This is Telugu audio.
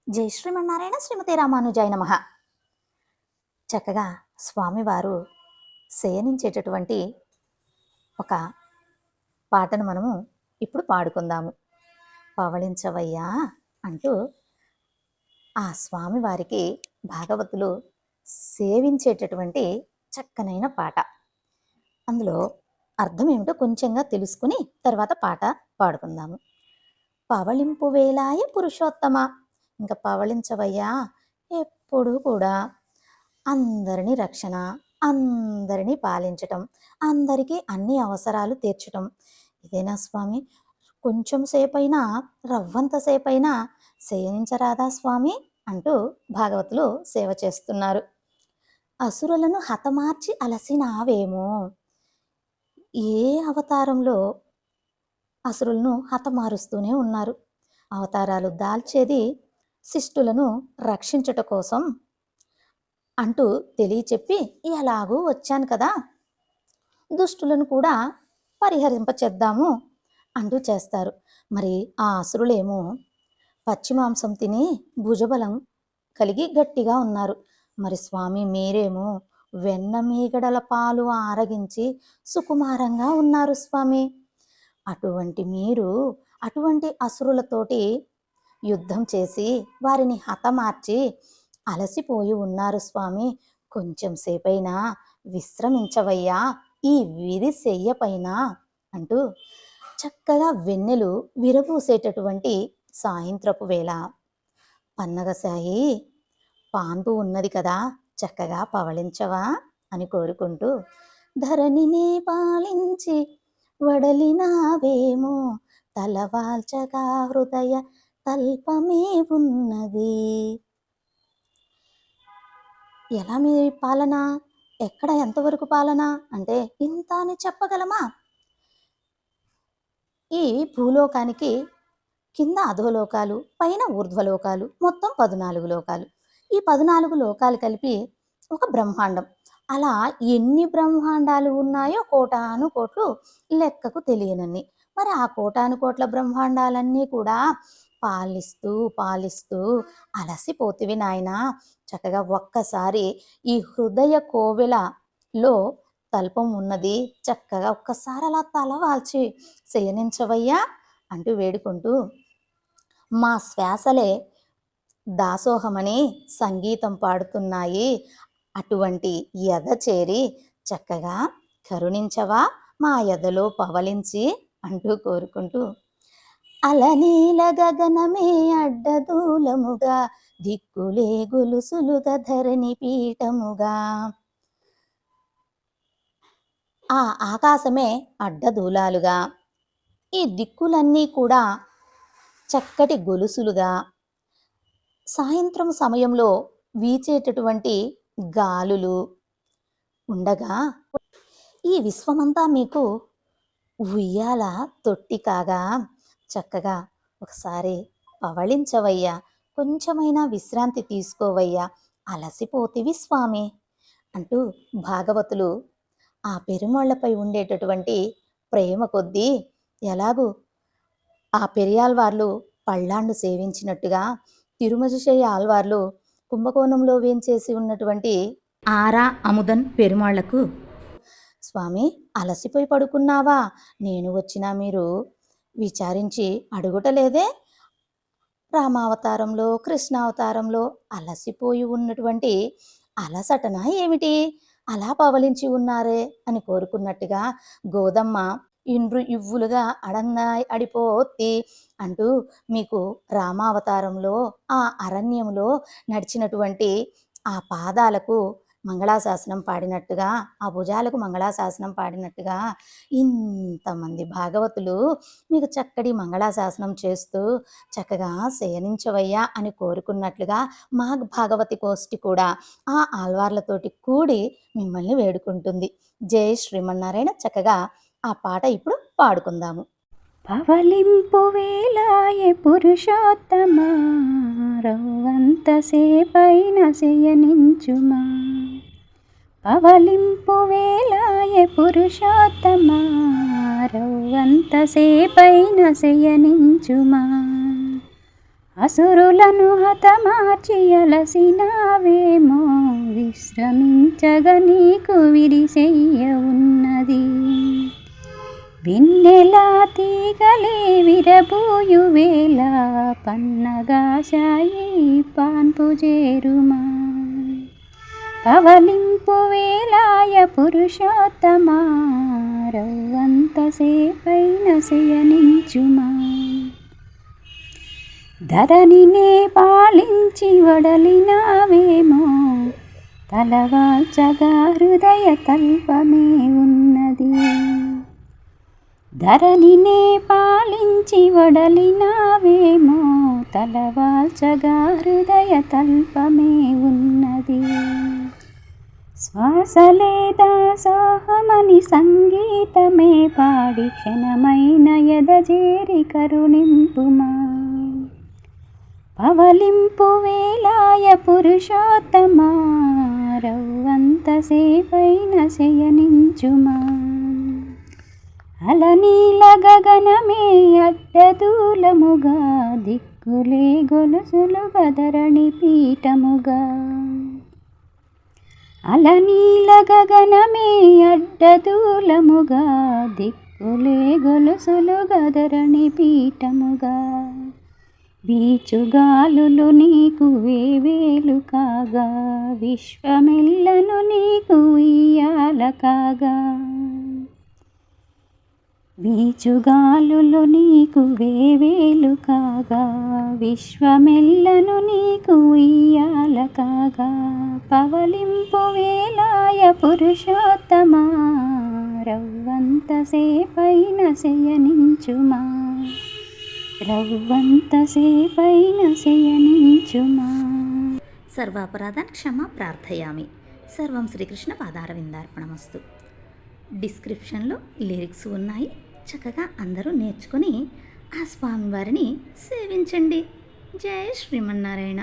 జై శ్రీమన్నారాయణ శ్రీమతి రామానుజాయ నమః. చక్కగా స్వామివారు శయనించేటటువంటి ఒక పాటను మనము ఇప్పుడు పాడుకుందాము. పవళించవయ్యా అంటూ ఆ స్వామివారికి భాగవతులు సేవించేటటువంటి చక్కనైన పాట. అందులో అర్థం ఏమిటో కొంచెంగా తెలుసుకుని తర్వాత పాట పాడుకుందాము. పవళింపు వేలాయ పురుషోత్తమ, ఇంకా పవళించవయ్యా, ఎప్పుడూ కూడా అందరినీ రక్షణ, అందరినీ పాలించటం, అందరికీ అన్ని అవసరాలు తీర్చటం ఇదేనా స్వామి? కొంచెం సేపైనా, రవ్వంత సేపైనా శయనించరాదా స్వామి అంటూ భాగవతులు సేవ చేస్తున్నారు. అసురులను హతమార్చి అలసినావేమో. ఏ అవతారంలో అసురులను హతమారుస్తూనే ఉన్నారు. అవతారాలు దాల్చేది శిష్టులను రక్షించుట కోసం అంటూ తెలియచెప్పి ఎలాగూ వచ్చాను కదా, దుష్టులను కూడా పరిహరింపచేద్దాము అంటూ చేస్తారు. మరి ఆ అసురులేమో పచ్చిమాంసం తిని భుజబలం కలిగి గట్టిగా ఉన్నారు. మరి స్వామి మీరేమో వెన్న మీగడల పాలు ఆరగించి సుకుమారంగా ఉన్నారు స్వామి. అటువంటి మీరు అటువంటి అసురులతోటి యుద్ధం చేసి వారిని హతమార్చి అలసిపోయి ఉన్నారు స్వామి. కొంచెం సేపైనా విశ్రమించవయ్యా ఈ విరి శయ్యపైన అంటూ చక్కగా వెన్నెలు విరబూసేటటువంటి సాయంత్రపు వేళ పన్నగసాయి పాన్పు ఉన్నది కదా, చక్కగా పవళించవా అని కోరుకుంటూ ధరణినే పాలించి వడలినావేమో, తలవాల్చగా హృదయ తల్పమే ఉన్నది. ఎలా మీ పాలన, ఎక్కడ ఎంతవరకు పాలన అంటే ఇంత అని చెప్పగలమా? ఈ భూలోకానికి కింద అధోలోకాలు, పైన ఊర్ధ్వలోకాలు, మొత్తం 14 లోకాలు. ఈ 14 లోకాలు కలిపి ఒక బ్రహ్మాండం. అలా ఎన్ని బ్రహ్మాండాలు ఉన్నాయో కోటాను కోట్లు లెక్కకు తెలియనన్ని. మరి ఆ కోటాను కోట్ల బ్రహ్మాండాలన్నీ కూడా పాలిస్తూ పాలిస్తూ అలసిపోతివి నాయనా. చక్కగా ఒక్కసారి ఈ హృదయ కోవెలలో తల్పం ఉన్నది, చక్కగా ఒక్కసారి అలా తల వాల్చి శయనించవయ్యా అంటూ వేడుకుంటూ మా శ్వాసలే దాసోహమని సంగీతం పాడుతున్నాయి. అటువంటి ఎద చేరి చక్కగా కరుణించవా మా ఎదలో పవలించి అంటూ కోరుకుంటూ అలనీల గగనమే అడ్డదూలముగా, దిక్కులే గొలుసులుగా ధరణి పీఠముగా. ఆ ఆకాశమే అడ్డదూలాలుగా, ఈ దిక్కులన్నీ కూడా చక్కటి గొలుసులుగా, సాయంత్రం సమయంలో వీచేటటువంటి గాలులు ఉండగా ఈ విశ్వమంతా మీకు ఉయ్యాల తొట్టి కాగా చక్కగా ఒకసారి పవళించవయ్యా, కొంచెమైనా విశ్రాంతి తీసుకోవయ్యా, అలసిపోతివి స్వామి అంటూ భాగవతులు ఆ పెరుమాళ్లపై ఉండేటటువంటి ప్రేమ కొద్దీ ఎలాగూ ఆ పెరియాళ్వార్లు పళ్ళాండు సేవించినట్టుగా తిరుమజిషయ్య ఆళ్వార్లు కుంభకోణంలో వేంచేసి ఉన్నటువంటి ఆరా అముదన్ పెరుమాళ్లకు స్వామి అలసిపోయి పడుకున్నావా, నేను వచ్చినా మీరు విచారించి అడుగుటలేదే, రామావతారంలో కృష్ణావతారంలో అలసిపోయి ఉన్నటువంటి అలసటన ఏమిటి, అలా పవలించి ఉన్నారే అని కోరుకున్నట్టుగా గోదమ్మ ఇండ్రు ఇవ్వులుగా అడంగాయ్ అడిపోతి అంటూ మీకు రామావతారంలో ఆ అరణ్యంలో నడిచినటువంటి ఆ పాదాలకు మంగళాశాసనం పాడినట్టుగా, ఆ భుజాలకు మంగళాశాసనం పాడినట్టుగా ఇంతమంది భాగవతులు మీకు చక్కటి మంగళాశాసనం చేస్తూ చక్కగా శయనించవయ్యా అని కోరుకున్నట్లుగా మా భాగవతి కోష్టి కూడా ఆ ఆల్వార్లతోటి కూడి మిమ్మల్ని వేడుకుంటుంది. జై శ్రీమన్నారాయణ. చక్కగా ఆ పాట ఇప్పుడు పాడుకుందాము. పవలింపు వేలాయే పురుషోత్తమా, రవ్వంతసేపైన శయనించుమా. పవలింపు వేలాయే పురుషోత్తమా, రవ్వంతసేపైన శయనించుమా. అసురులను హతమార్చి అలసినావేమో, విశ్రమించగ నీకు విరిసెయ్య ఉన్నది. వెన్నెలా తీగలే విరబూయు వేళ, పన్నగాశాయి పాన్పు చేరుమా. పవలింపు వేలాయ పురుషోత్తమా, రవ్వంతసేపైన శయనించుమా. ధరణినే పాలించి వడలినావేమో, తలవాల్చగా హృదయ తల్పమే ఉన్నది. ధరణినే పాలించి వడలినావేమో, తలవాల్చగా హృదయ తల్పమే ఉన్నది. శ్వాసలే దాసోహమని సంగీతమే పాడి, క్షణమైన ఎదజేరి కరుణింపుమా. పవలింపు వేలాయ పురుషోత్తమా, రవ్వంతసేపైన శయనించుమా. అలనీల గగనమే అడ్డదూలముగా, దిక్కులే గొలుసులుగా ధరణి పీఠముగా. అలనీల గగనమే అడ్డదూలముగా, దిక్కులే గొలుసులుగా ధరణి పీఠముగా. వీచుగాలులు నీకు వేవేలు కాగా, విశ్వమెల్లను నీకు ఉయ్యాల కాగా. వీచుగాలులు నీకు వేవేలు కాగా, విశ్వమెల్లను నీకు ఉయ్యాల కాగా. పవలింపు వేలాయ పురుషోత్తమా, రవ్వంతసేపైన శయనించుమా. రవ్వంతసేపైన శయనించుమా. సర్వాపరాధాన్ క్షమా ప్రార్థయామి. సర్వం శ్రీకృష్ణ పాదారవిందార్పణమస్తు. డిస్క్రిప్షన్లో లిరిక్స్ ఉన్నాయి, చక్కగా అందరూ నేర్చుకొని ఆ స్వామివారిని సేవించండి. జై శ్రీమన్నారాయణ.